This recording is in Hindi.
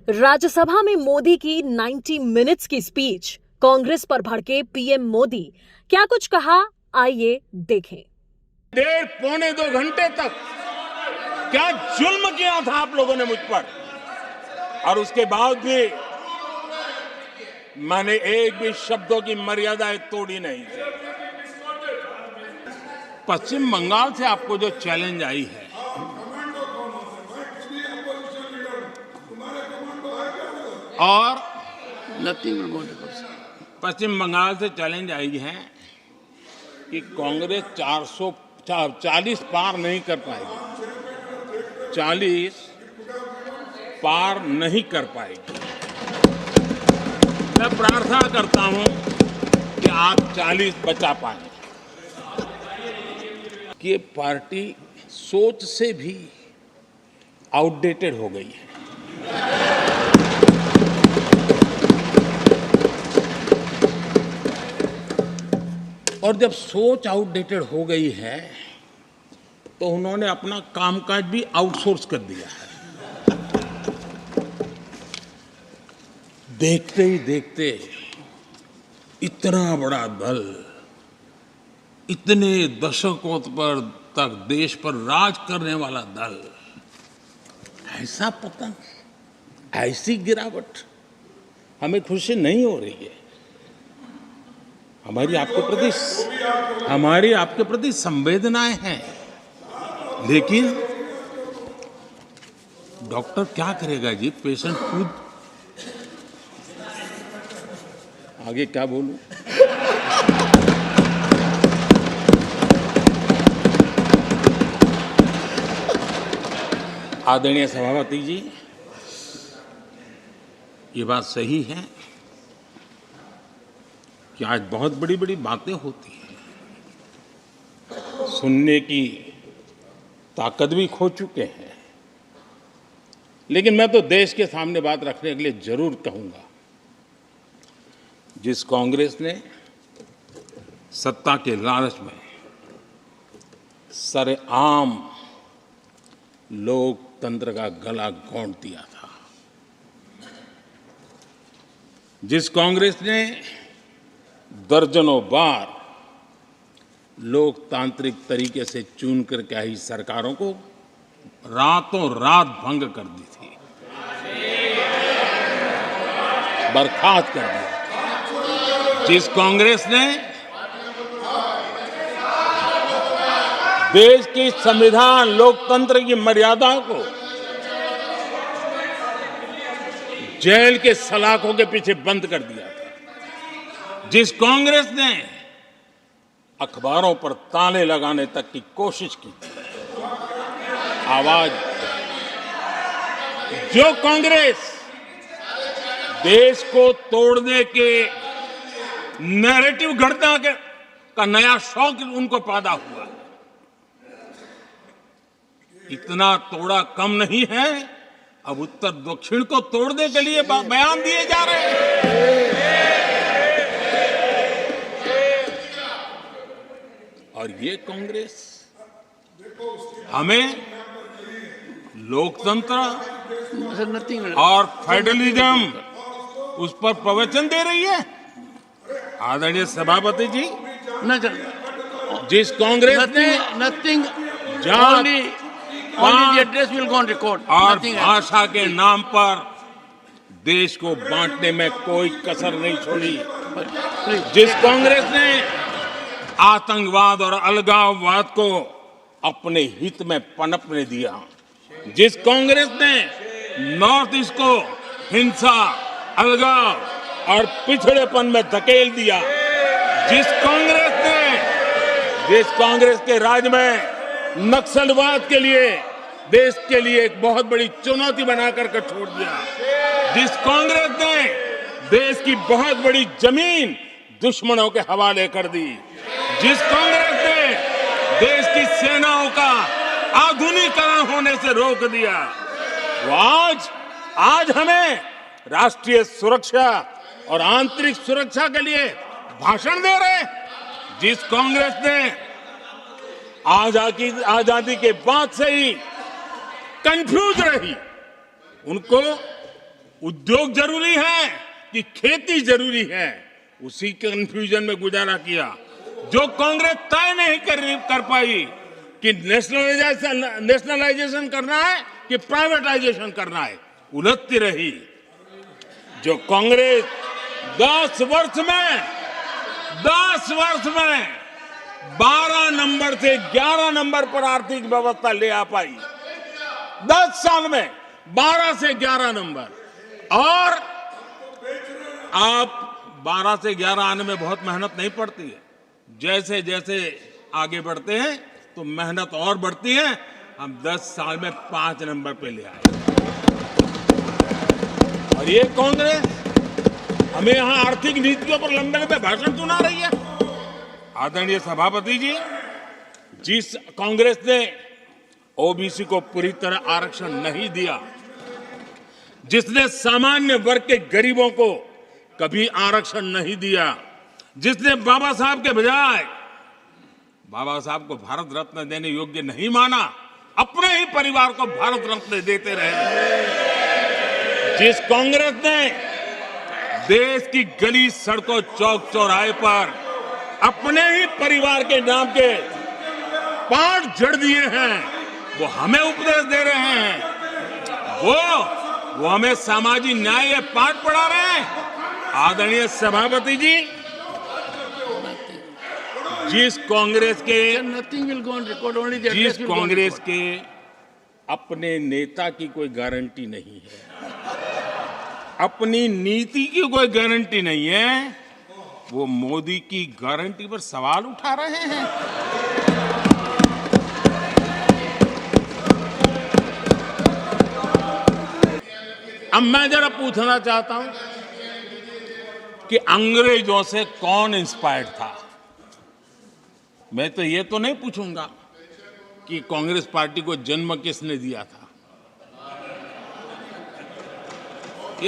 राज्यसभा में मोदी की 90 मिनट्स की स्पीच, कांग्रेस पर भड़के पीएम मोदी, क्या कुछ कहा, आइए देखें। 1.5-2 घंटे तक क्या जुल्म किया था आप लोगों ने मुझ पर, और उसके बाद भी मैंने एक भी शब्दों की मर्यादाएं तोड़ी नहीं थी। पश्चिम बंगाल से आपको जो चैलेंज आई है, और पश्चिम बंगाल से चैलेंज आई है कि कांग्रेस 440 पार नहीं कर पाएगी, 40 पार नहीं कर पाएगी। मैं प्रार्थना करता हूं कि आप 40 बचा पाएं। कि ये पार्टी सोच से भी आउटडेटेड हो गई है। और जब सोच आउटडेटेड हो गई है तो उन्होंने अपना कामकाज भी आउटसोर्स कर दिया है। देखते ही देखते इतना बड़ा दल, इतने दशकों पर तक देश पर राज करने वाला दल, ऐसा पतन, ऐसी गिरावट, हमें खुशी नहीं हो रही है। हमारी आपके प्रति संवेदनाएं हैं, लेकिन डॉक्टर क्या करेगा जी, पेशेंट खुद। आगे क्या बोलूं? आदरणीय सभापति जी, ये बात सही है कि आज बहुत बड़ी बड़ी बातें होती हैं, सुनने की ताकत भी खो चुके हैं, लेकिन मैं तो देश के सामने बात रखने के लिए जरूर कहूंगा। जिस कांग्रेस ने सत्ता के लालच में सरेआम लोकतंत्र का गला घोंट दिया था, जिस कांग्रेस ने दर्जनों बार लोकतांत्रिक तरीके से चुन करके आई सरकारों को रातों रात भंग कर दी थी, बर्खास्त कर दिया, जिस कांग्रेस ने देश की संविधान, लोकतंत्र की मर्यादाओं को जेल के सलाखों के पीछे बंद कर दिया था, जिस कांग्रेस ने अखबारों पर ताले लगाने तक की कोशिश की थी, आवाज, जो कांग्रेस देश को तोड़ने के नैरेटिव घड़ना का नया शौक उनको पैदा हुआ, इतना तोड़ा कम नहीं है, अब उत्तर दक्षिण को तोड़ने के लिए बयान दिए जा रहे हैं। और ये कांग्रेस हमें लोकतंत्र और फेडरलिज्म उस पर प्रवचन दे रही है। आदरणीय सभापति जी, जिस कांग्रेस ने और भाषा के नाम पर देश को बांटने में कोई कसर नहीं छोड़ी, जिस कांग्रेस ने आतंकवाद और अलगाववाद को अपने हित में पनपने दिया, जिस कांग्रेस ने नॉर्थ ईस्ट को हिंसा, अलगाव और पिछड़ेपन में धकेल दिया, जिस कांग्रेस के राज में नक्सलवाद के लिए, देश के लिए एक बहुत बड़ी चुनौती बनाकर के छोड़ दिया, जिस कांग्रेस ने देश की बहुत बड़ी जमीन दुश्मनों के हवाले कर दी, जिस कांग्रेस ने देश की सेनाओं का आधुनिकीकरण होने से रोक दिया, वो आज हमें राष्ट्रीय सुरक्षा और आंतरिक सुरक्षा के लिए भाषण दे रहे हैं। जिस कांग्रेस ने आजादी के बाद से ही कंफ्यूज रही, उद्योग जरूरी है कि खेती जरूरी है, उसी कंफ्यूजन में गुजारा किया। जो कांग्रेस तय नहीं कर पाई कि नेशनलाइजेशन करना है कि प्राइवेटाइजेशन करना है, उलझती रही। जो कांग्रेस 10 वर्ष में 12 नंबर से 11 नंबर पर आर्थिक व्यवस्था ले आ पाई। 10 साल में 12 से 11 नंबर। और आप 12 से 11 आने में बहुत मेहनत नहीं पड़ती है। जैसे जैसे आगे बढ़ते हैं तो मेहनत और बढ़ती है। हम 10 साल में 5 नंबर पे ले आए। और ये कांग्रेस हमें यहां आर्थिक नीतियों पर लंबे लंबे भाषण सुना रही है। आदरणीय सभापति जी, जिस कांग्रेस ने ओबीसी को पूरी तरह आरक्षण नहीं दिया, जिसने सामान्य वर्ग के गरीबों को कभी आरक्षण नहीं दिया, जिसने बाबा साहब के बजाय बाबा साहब को भारत रत्न देने योग्य नहीं माना, अपने ही परिवार को भारत रत्न देते रहे, जिस कांग्रेस ने देश की गली सड़कों चौक चौराहे पर अपने ही परिवार के नाम के पाठ जड़ दिए हैं, वो हमें उपदेश दे रहे हैं। वो हमें सामाजिक न्याय के पाठ पढ़ा रहे हैं। आदरणीय सभापति जी, जिस कांग्रेस के अपने नेता की कोई गारंटी नहीं है, अपनी नीति की कोई गारंटी नहीं है, वो मोदी की गारंटी पर सवाल उठा रहे हैं। अब मैं जरा पूछना चाहता हूं कि अंग्रेजों से कौन इंस्पायर्ड था। मैं तो ये तो नहीं पूछूंगा कि कांग्रेस पार्टी को जन्म किसने दिया था।